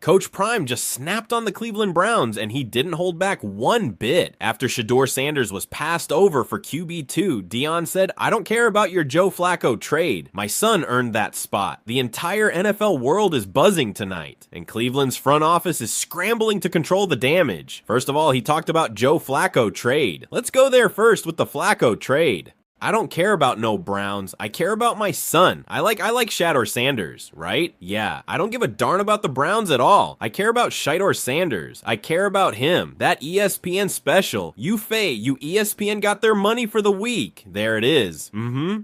Coach Prime just snapped on the Cleveland Browns, and he didn't hold back one bit. After Shedeur Sanders was passed over for QB2, Deion said, "I don't care about your Joe Flacco trade. My son earned that spot. The entire NFL world is buzzing tonight." And Cleveland's front office is scrambling to control the damage. First of all, he talked about Joe Flacco trade. Let's go there first with the Flacco trade. I don't care about no Browns. I care about my son. I like Shedeur Sanders, right? Yeah, I don't give a darn about the Browns at all. I care about Shedeur Sanders. I care about him. That ESPN special. You ESPN got their money for the week. There it is.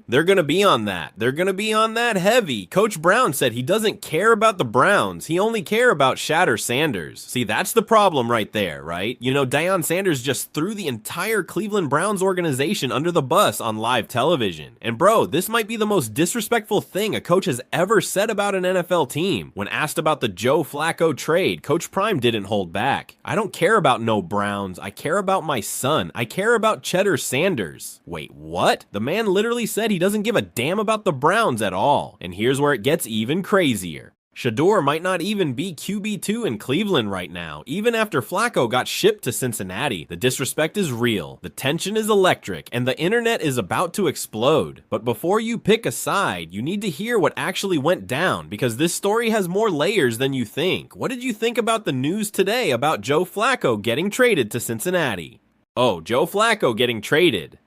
They're gonna be on that. They're gonna be on that heavy. Coach Brown said he doesn't care about the Browns. He only care about Shedeur Sanders. See, that's the problem right there, right? You know, Deion Sanders just threw the entire Cleveland Browns organization under the bus on live television. And bro, this might be the most disrespectful thing a coach has ever said about an NFL team. When asked about the Joe Flacco trade, Coach Prime didn't hold back. "I don't care about no Browns. I care about my son. I care about Shedeur Sanders." Wait, what? The man literally said he doesn't give a damn about the Browns at all. And here's where it gets even crazier. Shedeur might not even be QB2 in Cleveland right now, even after Flacco got shipped to Cincinnati. The disrespect is real, the tension is electric, and the internet is about to explode. But before you pick a side, you need to hear what actually went down, because this story has more layers than you think. What did you think about the news today about Joe Flacco getting traded to Cincinnati? Oh, Joe Flacco getting traded.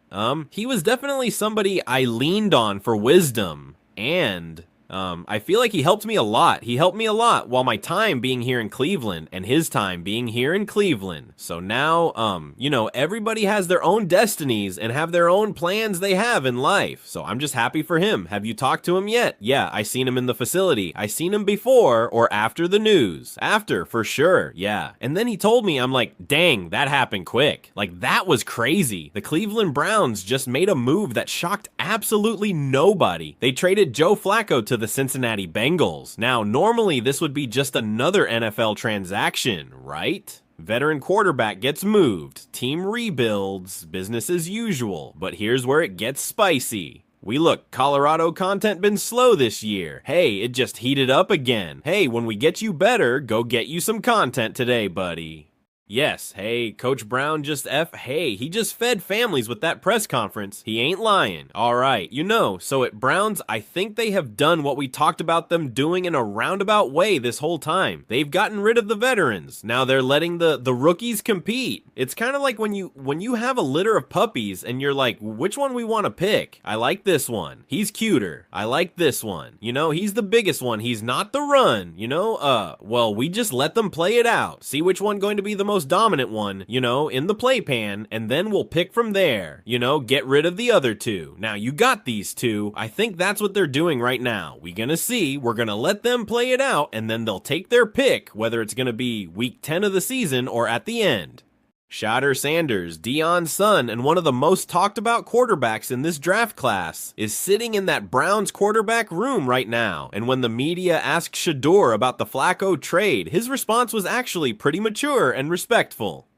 He was definitely somebody I leaned on for wisdom, and I feel like he helped me a lot. He helped me a lot while my time being here in Cleveland and his time being here in Cleveland. So now, you know, everybody has their own destinies and have their own plans they have in life. So I'm just happy for him. Have you talked to him yet? Yeah, I seen him in the facility. I seen him before or after the news. After, for sure, yeah. And then he told me, I'm like, dang, that happened quick. Like, that was crazy. The Cleveland Browns just made a move that shocked absolutely nobody. They traded Joe Flacco to the Cincinnati Bengals. Now, normally this would be just another NFL transaction, right? Veteran quarterback gets moved, team rebuilds, business as usual. But here's where it gets spicy. Look, Colorado content been slow this year. Hey, it just heated up again. Hey, when we get you better, go get you some content today, buddy. Yes, hey, Coach Brown he just fed families with that press conference. He ain't lying. All right, you know, so at Browns, I think they have done what we talked about them doing in a roundabout way this whole time. They've gotten rid of the veterans. Now they're letting the rookies compete. It's kind of like when you have a litter of puppies and you're like, which one we want to pick? I like this one. He's cuter. I like this one. You know, he's the biggest one. He's not the run. You know, well, we just let them play it out. See which one going to be the most dominant one, you know, in the playpan, and then we'll pick from there, you know, get rid of the other two. Now you got these two. I think that's what they're doing right now. We're gonna let them play it out, and then they'll take their pick, whether it's gonna be week 10 of the season or at the end. Shedeur Sanders, Deion's son, and one of the most talked about quarterbacks in this draft class, is sitting in that Browns quarterback room right now. And when the media asked Shedeur about the Flacco trade, his response was actually pretty mature and respectful.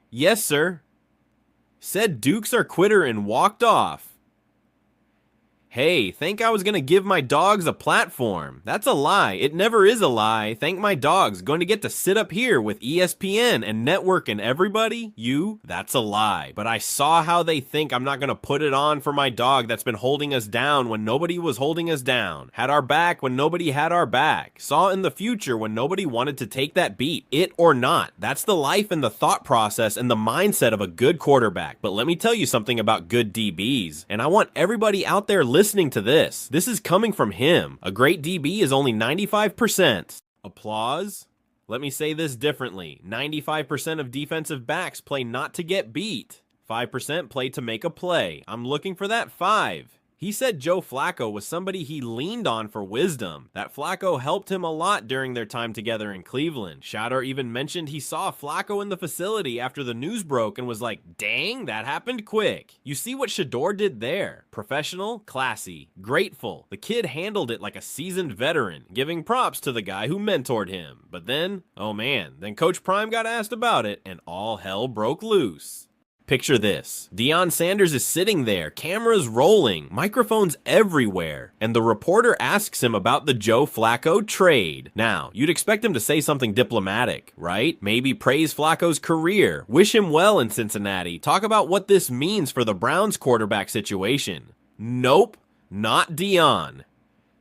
"Yes, sir." Said Dukes are quitter and walked off. "Hey, think I was gonna give my dogs a platform. That's a lie. It never is a lie. Thank my dogs. Going to get to sit up here with ESPN and network and everybody? That's a lie. But I saw how they think I'm not gonna put it on for my dog that's been holding us down when nobody was holding us down. Had our back when nobody had our back. Saw in the future when nobody wanted to take that beat. It or not. That's the life and the thought process and the mindset of a good quarterback. But let me tell you something about good DBs. And I want everybody out there listening to this. This is coming from him. A great DB is only 95%. Applause. Let me say this differently. 95% of defensive backs play not to get beat. 5% play to make a play. I'm looking for that 5. He said Joe Flacco was somebody he leaned on for wisdom, that Flacco helped him a lot during their time together in Cleveland. Shedeur even mentioned he saw Flacco in the facility after the news broke and was like, dang, that happened quick. You see what Shedeur did there? Professional, classy, grateful. The kid handled it like a seasoned veteran, giving props to the guy who mentored him. But then, oh man, then Coach Prime got asked about it and all hell broke loose. Picture this. Deion Sanders is sitting there, cameras rolling, microphones everywhere, and the reporter asks him about the Joe Flacco trade. Now, you'd expect him to say something diplomatic, right? Maybe praise Flacco's career, wish him well in Cincinnati, talk about what this means for the Browns quarterback situation. Nope, not Deion.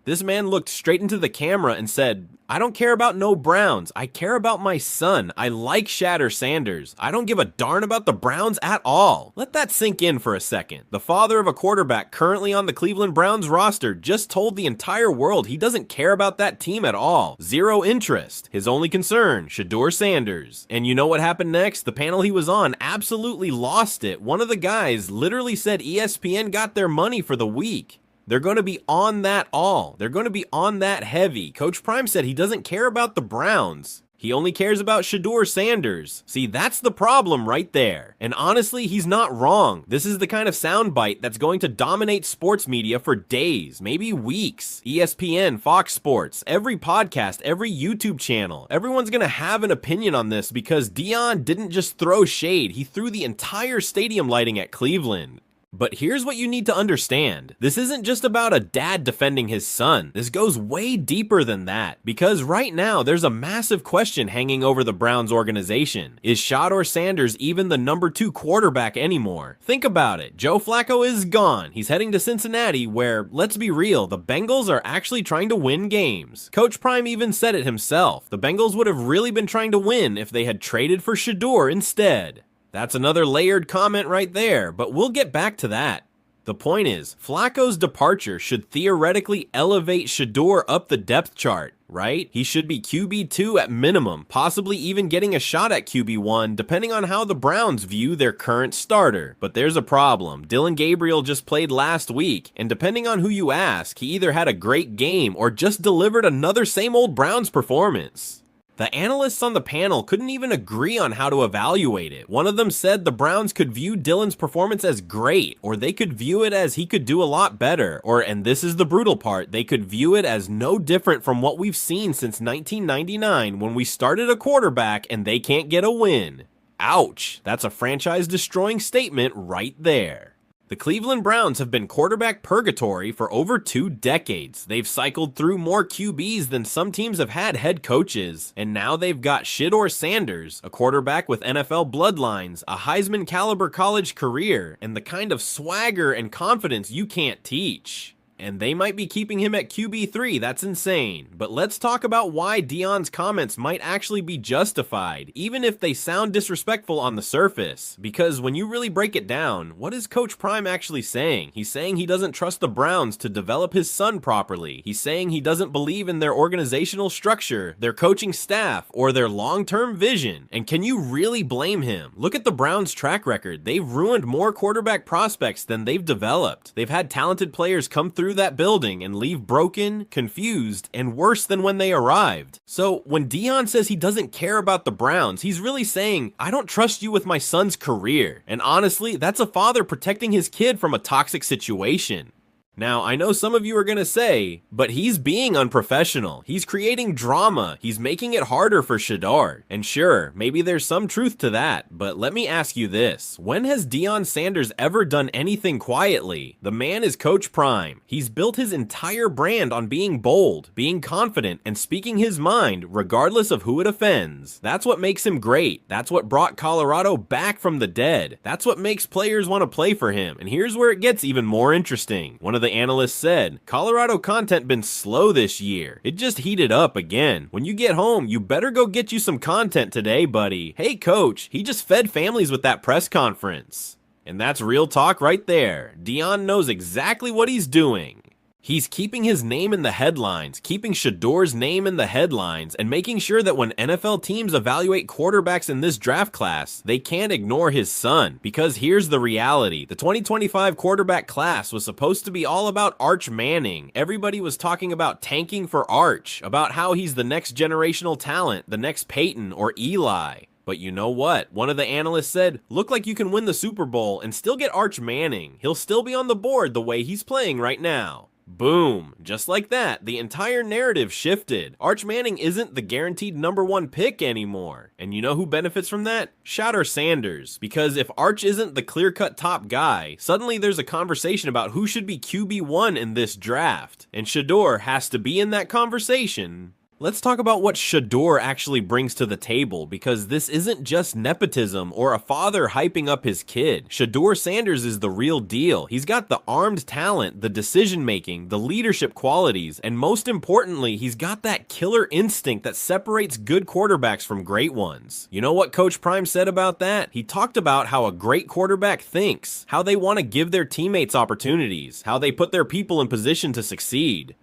This man looked straight into the camera and said, I don't care about no Browns. I care about my son. I like Shedeur Sanders. I don't give a darn about the Browns at all. Let that sink in for a second. The father of a quarterback currently on the Cleveland Browns roster just told the entire world he doesn't care about that team at all. Zero interest. His only concern, Shedeur Sanders. And you know what happened next? The panel he was on absolutely lost it. One of the guys literally said ESPN got their money for the week. They're going to be on that all. They're going to be on that heavy. Coach Prime said he doesn't care about the Browns. He only cares about Shedeur Sanders. See, that's the problem right there. And honestly, he's not wrong. This is the kind of soundbite that's going to dominate sports media for days, maybe weeks. ESPN, Fox Sports, every podcast, every YouTube channel. Everyone's going to have an opinion on this because Deion didn't just throw shade. He threw the entire stadium lighting at Cleveland. But here's what you need to understand. This isn't just about a dad defending his son. This goes way deeper than that. Because right now, there's a massive question hanging over the Browns organization. Is Shedeur Sanders even the number 2 quarterback anymore? Think about it. Joe Flacco is gone. He's heading to Cincinnati where, let's be real, the Bengals are actually trying to win games. Coach Prime even said it himself. The Bengals would have really been trying to win if they had traded for Shedeur instead. That's another layered comment right there, but we'll get back to that. The point is, Flacco's departure should theoretically elevate Shedeur up the depth chart, right? He should be QB2 at minimum, possibly even getting a shot at QB1, depending on how the Browns view their current starter. But there's a problem. Dillon Gabriel just played last week, and depending on who you ask, he either had a great game or just delivered another same old Browns performance. The analysts on the panel couldn't even agree on how to evaluate it. One of them said the Browns could view Dillon's performance as great, or they could view it as he could do a lot better, or, and this is the brutal part, they could view it as no different from what we've seen since 1999 when we started a quarterback and they can't get a win. Ouch, that's a franchise-destroying statement right there. The Cleveland Browns have been quarterback purgatory for over 2 decades. They've cycled through more QBs than some teams have had head coaches, and now they've got Shedeur Sanders, a quarterback with NFL bloodlines, a Heisman caliber college career, and the kind of swagger and confidence you can't teach. And they might be keeping him at QB3, that's insane. But let's talk about why Deion's comments might actually be justified, even if they sound disrespectful on the surface. Because when you really break it down, what is Coach Prime actually saying? He's saying he doesn't trust the Browns to develop his son properly. He's saying he doesn't believe in their organizational structure, their coaching staff, or their long-term vision. And can you really blame him? Look at the Browns' track record. They've ruined more quarterback prospects than they've developed. They've had talented players come through that building and leave broken, confused, and worse than when they arrived. So when Deion says he doesn't care about the Browns, he's really saying, I don't trust you with my son's career. And honestly, that's a father protecting his kid from a toxic situation. Now, I know some of you are going to say, but he's being unprofessional. He's creating drama. He's making it harder for Shedeur. And sure, maybe there's some truth to that, but let me ask you this. When has Deion Sanders ever done anything quietly? The man is Coach Prime. He's built his entire brand on being bold, being confident, and speaking his mind, regardless of who it offends. That's what makes him great. That's what brought Colorado back from the dead. That's what makes players want to play for him. And here's where it gets even more interesting. One of the analysts said, Colorado content been slow this year. It just heated up again. When you get home, you better go get you some content today, buddy. Hey coach, he just fed families with that press conference. And that's real talk right there. Deion knows exactly what he's doing. He's keeping his name in the headlines, keeping Shedeur's name in the headlines, and making sure that when NFL teams evaluate quarterbacks in this draft class, they can't ignore his son. Because here's the reality. The 2025 quarterback class was supposed to be all about Arch Manning. Everybody was talking about tanking for Arch, about how he's the next generational talent, the next Peyton or Eli. But you know what? One of the analysts said, look like you can win the Super Bowl and still get Arch Manning. He'll still be on the board the way he's playing right now. Boom. Just like that, the entire narrative shifted. Arch Manning isn't the guaranteed #1 pick anymore. And you know who benefits from that? Shedeur Sanders. Because if Arch isn't the clear-cut top guy, suddenly there's a conversation about who should be QB1 in this draft. And Shedeur has to be in that conversation. Let's talk about what Shedeur actually brings to the table, because this isn't just nepotism or a father hyping up his kid. Shedeur Sanders is the real deal. He's got the armed talent, the decision-making, the leadership qualities, and most importantly, he's got that killer instinct that separates good quarterbacks from great ones. You know what Coach Prime said about that? He talked about how a great quarterback thinks, how they want to give their teammates opportunities, how they put their people in position to succeed.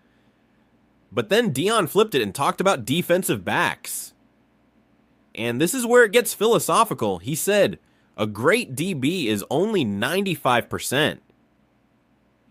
But then Deion flipped it and talked about defensive backs. And this is where it gets philosophical. He said, a great DB is only 95%.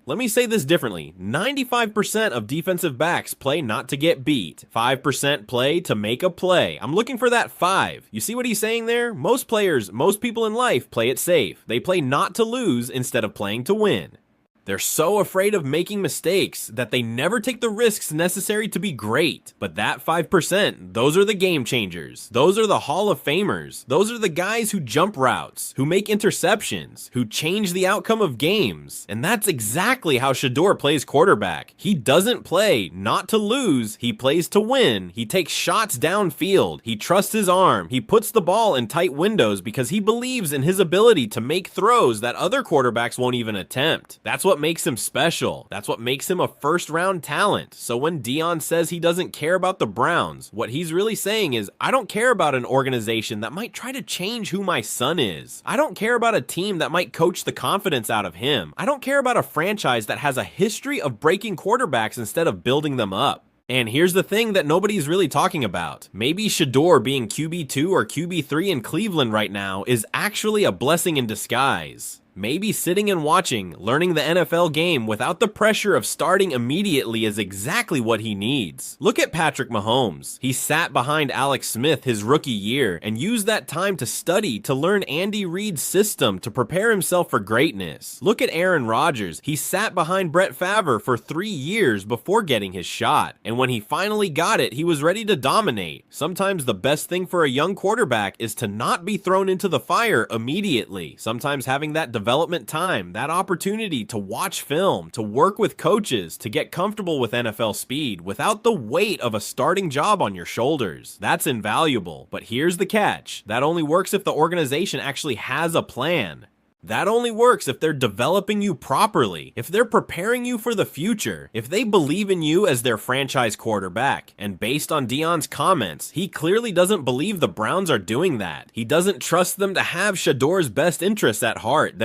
Let me say this differently. 95% of defensive backs play not to get beat. 5% play to make a play. I'm looking for that 5. You see what he's saying there? Most players, most people in life play it safe. They play not to lose instead of playing to win. They're so afraid of making mistakes that they never take the risks necessary to be great. But that 5%, those are the game changers. Those are the Hall of Famers. Those are the guys who jump routes, who make interceptions, who change the outcome of games. And that's exactly how Shedeur plays quarterback. He doesn't play not to lose, he plays to win. He takes shots downfield. He trusts his arm. He puts the ball in tight windows because he believes in his ability to make throws that other quarterbacks won't even attempt. That's what makes him special. That's what makes him a first-round talent. So when Deion says he doesn't care about the Browns, what he's really saying is, I don't care about an organization that might try to change who my son is. I don't care about a team that might coach the confidence out of him. I don't care about a franchise that has a history of breaking quarterbacks instead of building them up. And here's the thing that nobody's really talking about. Maybe Shedeur being QB2 or QB3 in Cleveland right now is actually a blessing in disguise. Maybe sitting and watching, learning the NFL game without the pressure of starting immediately is exactly what he needs. Look at Patrick Mahomes. He sat behind Alex Smith his rookie year and used that time to study, to learn Andy Reid's system, to prepare himself for greatness. Look at Aaron Rodgers. He sat behind Brett Favre for 3 years before getting his shot. And when he finally got it, he was ready to dominate. Sometimes the best thing for a young quarterback is to not be thrown into the fire immediately. Sometimes having that development time, that opportunity to watch film, to work with coaches, to get comfortable with NFL speed without the weight of a starting job on your shoulders. That's invaluable. But here's the catch. That only works if the organization actually has a plan. That only works if they're developing you properly, if they're preparing you for the future, if they believe in you as their franchise quarterback. And based on Deion's comments, he clearly doesn't believe the Browns are doing that. He doesn't trust them to have Shedeur's best interests at heart,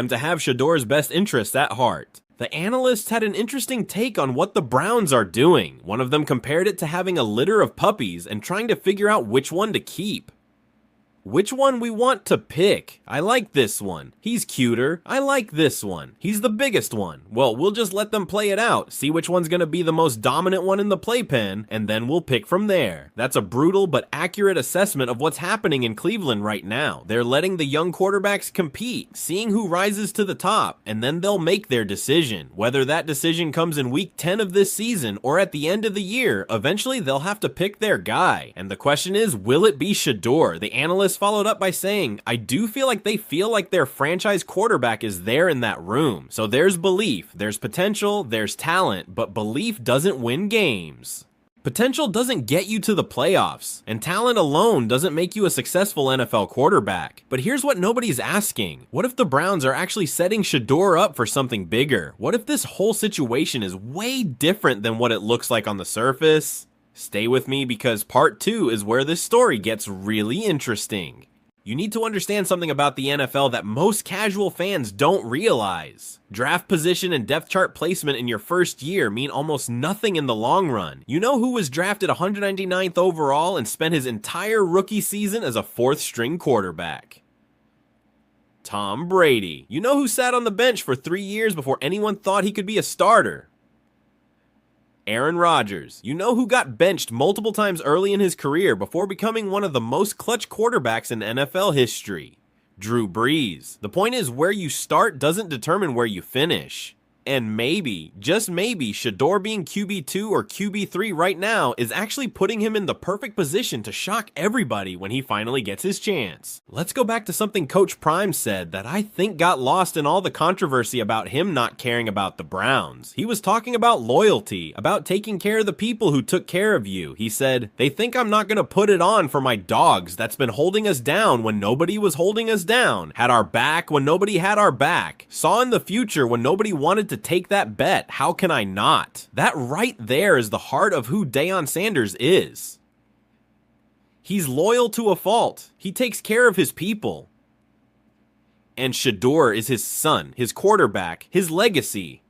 The analysts had an interesting take on what the Browns are doing. One of them compared it to having a litter of puppies and trying to figure out which one to keep. Which one we want to pick? I like this one. He's cuter. I like this one. He's the biggest one. Well, we'll just let them play it out, see which one's gonna be the most dominant one in the playpen, and then we'll pick from there. That's a brutal but accurate assessment of what's happening in Cleveland right now. They're letting the young quarterbacks compete, seeing who rises to the top, and then they'll make their decision. Whether that decision comes in week 10 of this season or at the end of the year, eventually they'll have to pick their guy. And the question is, will it be Shedeur? The analysts followed up by saying, I do feel like they feel like their franchise quarterback is there in that room. So there's belief, there's potential, there's talent, but belief doesn't win games. Potential doesn't get you to the playoffs, and talent alone doesn't make you a successful NFL quarterback. But here's what nobody's asking. What if the Browns are actually setting Shedeur up for something bigger? What if this whole situation is way different than what it looks like on the surface? Stay with me because part 2 is where this story gets really interesting. You need to understand something about the NFL that most casual fans don't realize. Draft position and depth chart placement in your first year mean almost nothing in the long run. You know who was drafted 199th overall and spent his entire rookie season as a 4th string quarterback? Tom Brady. You know who sat on the bench for 3 years before anyone thought he could be a starter? Aaron Rodgers. You know who got benched multiple times early in his career before becoming one of the most clutch quarterbacks in NFL history? Drew Brees. The point is, where you start doesn't determine where you finish. And maybe, just maybe, Shedeur being QB2 or QB3 right now is actually putting him in the perfect position to shock everybody when he finally gets his chance. Let's go back to something Coach Prime said that I think got lost in all the controversy about him not caring about the Browns. He was talking about loyalty, about taking care of the people who took care of you. He said, "They think I'm not gonna put it on for my dogs that's been holding us down when nobody was holding us down, had our back when nobody had our back, saw in the future when nobody wanted to take that bet. How can I not?" That right there is the heart of who Deion Sanders is. He's loyal to a fault. He takes care of his people. And Shedeur is his son, his quarterback, his legacy.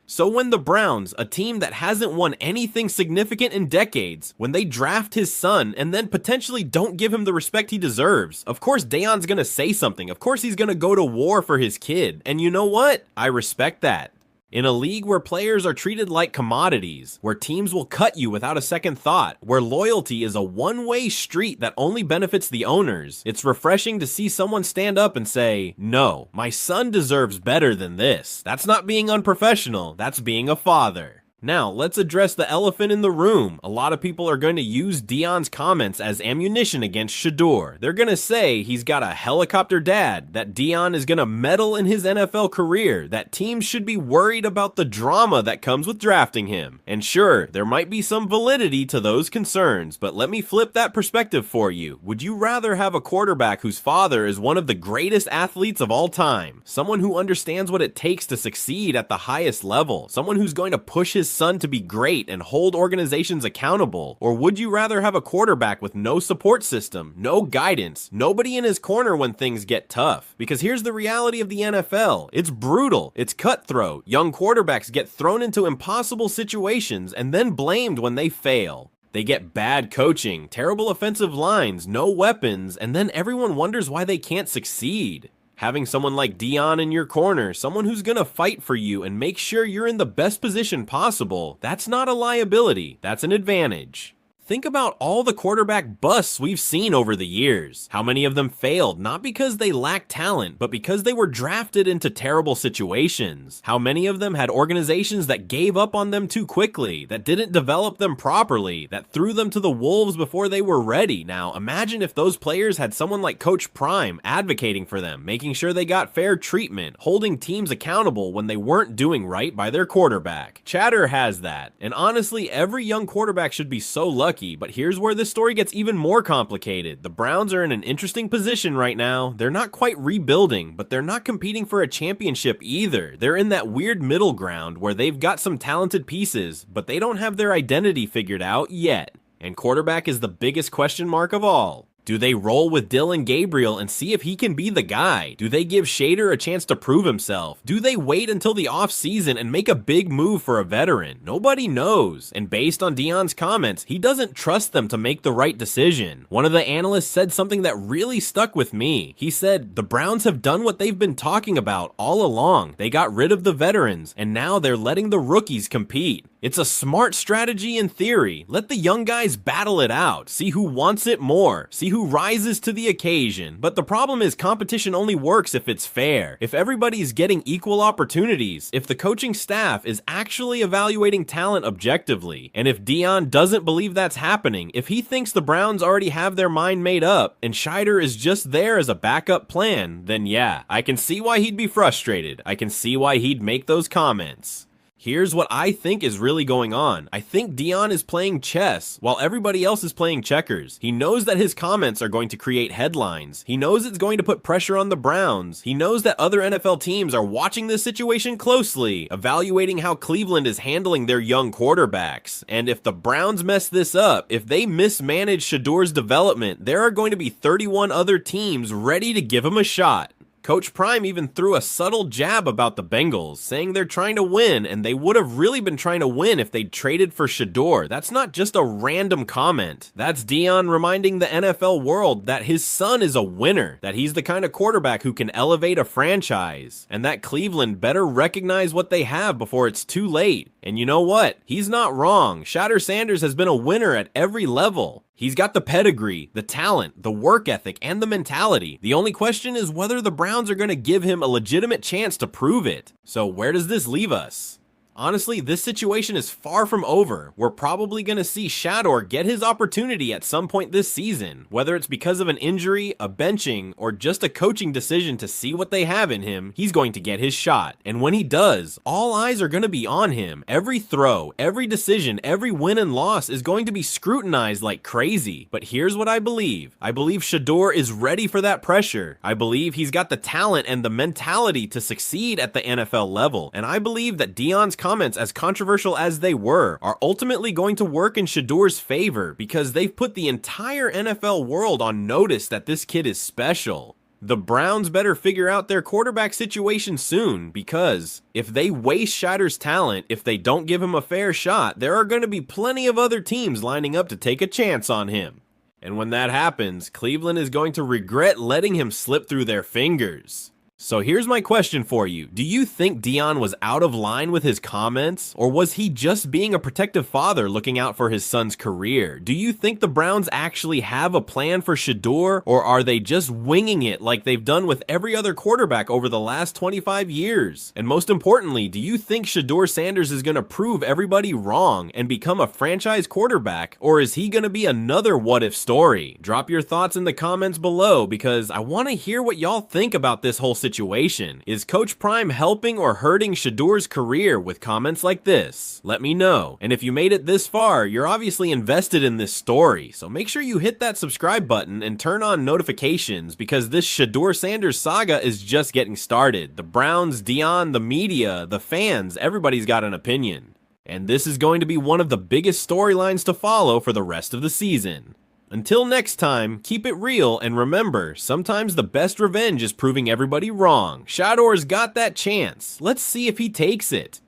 So when the Browns, a team that hasn't won anything significant in decades, when they draft his son and then potentially don't give him the respect he deserves, of course Deion's gonna say something. Of course he's gonna go to war for his kid. And you know what? I respect that. In a league where players are treated like commodities, where teams will cut you without a second thought, where loyalty is a one-way street that only benefits the owners, it's refreshing to see someone stand up and say, "No, my son deserves better than this." That's not being unprofessional, that's being a father. Now, let's address the elephant in the room. A lot of people are going to use Deion's comments as ammunition against Shedeur. They're going to say he's got a helicopter dad, that Deion is going to meddle in his NFL career, that teams should be worried about the drama that comes with drafting him. And sure, there might be some validity to those concerns, but let me flip that perspective for you. Would you rather have a quarterback whose father is one of the greatest athletes of all time? Someone who understands what it takes to succeed at the highest level? Someone who's going to push his son to be great and hold organizations accountable? Or would you rather have a quarterback with no support system, no guidance, nobody in his corner when things get tough? Because here's the reality of the NFL. It's brutal. It's cutthroat. Young quarterbacks get thrown into impossible situations and then blamed when they fail. They get bad coaching, terrible offensive lines, no weapons, and then everyone wonders why they can't succeed. Having someone like Deion in your corner, someone who's gonna fight for you and make sure you're in the best position possible, that's not a liability, that's an advantage. Think about all the quarterback busts we've seen over the years. How many of them failed, not because they lacked talent, but because they were drafted into terrible situations? How many of them had organizations that gave up on them too quickly, that didn't develop them properly, that threw them to the wolves before they were ready? Now, imagine if those players had someone like Coach Prime advocating for them, making sure they got fair treatment, holding teams accountable when they weren't doing right by their quarterback. Chatter has that, and honestly, every young quarterback should be so lucky. But here's where this story gets even more complicated. The Browns are in an interesting position right now. They're not quite rebuilding, but they're not competing for a championship either. They're in that weird middle ground where they've got some talented pieces, but they don't have their identity figured out yet. And quarterback is the biggest question mark of all. Do they roll with Dillon Gabriel and see if he can be the guy? Do they give Shedeur a chance to prove himself? Do they wait until the offseason and make a big move for a veteran? Nobody knows. And based on Deion's comments, he doesn't trust them to make the right decision. One of the analysts said something that really stuck with me. He said, "The Browns have done what they've been talking about all along. They got rid of the veterans, and now they're letting the rookies compete. It's a smart strategy in theory. Let the young guys battle it out. See who wants it more. See who rises to the occasion. But the problem is competition only works if it's fair. If everybody's getting equal opportunities. If the coaching staff is actually evaluating talent objectively. And if Deion doesn't believe that's happening, if he thinks the Browns already have their mind made up and Shedeur is just there as a backup plan, then yeah, I can see why he'd be frustrated. I can see why he'd make those comments. Here's what I think is really going on. I think Deion is playing chess while everybody else is playing checkers. He knows that his comments are going to create headlines. He knows it's going to put pressure on the Browns. He knows that other NFL teams are watching this situation closely, evaluating how Cleveland is handling their young quarterbacks. And if the Browns mess this up, if they mismanage Shedeur's development, there are going to be 31 other teams ready to give him a shot. Coach Prime even threw a subtle jab about the Bengals, saying they're trying to win, and they would have really been trying to win if they'd traded for Shedeur. That's not just a random comment. That's Deion reminding the NFL world that his son is a winner, that he's the kind of quarterback who can elevate a franchise, and that Cleveland better recognize what they have before it's too late. And you know what? He's not wrong. Shedeur Sanders has been a winner at every level. He's got the pedigree, the talent, the work ethic, and the mentality. The only question is whether the Browns are going to give him a legitimate chance to prove it. So where does this leave us? Honestly, this situation is far from over. We're probably going to see Shedeur get his opportunity at some point this season, whether it's because of an injury, a benching, or just a coaching decision to see what they have in him. He's going to get his shot. And when he does, all eyes are going to be on him. Every throw, every decision, every win and loss is going to be scrutinized like crazy. But here's what I believe. I believe Shedeur is ready for that pressure. I believe he's got the talent and the mentality to succeed at the NFL level. And I believe that Deion's comments, as controversial as they were, are ultimately going to work in Shedeur's favor because they've put the entire NFL world on notice that this kid is special. The Browns better figure out their quarterback situation soon because if they waste Shedeur's talent, if they don't give him a fair shot, there are going to be plenty of other teams lining up to take a chance on him. And when that happens, Cleveland is going to regret letting him slip through their fingers. So here's my question for you. Do you think Deion was out of line with his comments? Or was he just being a protective father looking out for his son's career? Do you think the Browns actually have a plan for Shedeur? Or are they just winging it like they've done with every other quarterback over the last 25 years? And most importantly, do you think Shedeur Sanders is going to prove everybody wrong and become a franchise quarterback? Or is he going to be another what-if story? Drop your thoughts in the comments below because I want to hear what y'all think about this whole situation. Is Coach Prime helping or hurting Shedeur's career with comments like this? Let me know. And if you made it this far, you're obviously invested in this story, so make sure you hit that subscribe button and turn on notifications because this Shedeur Sanders saga is just getting started. The Browns, Deion, the media, the fans, everybody's got an opinion. And this is going to be one of the biggest storylines to follow for the rest of the season. Until next time, keep it real, and remember, sometimes the best revenge is proving everybody wrong. Shedeur's got that chance. Let's see if he takes it.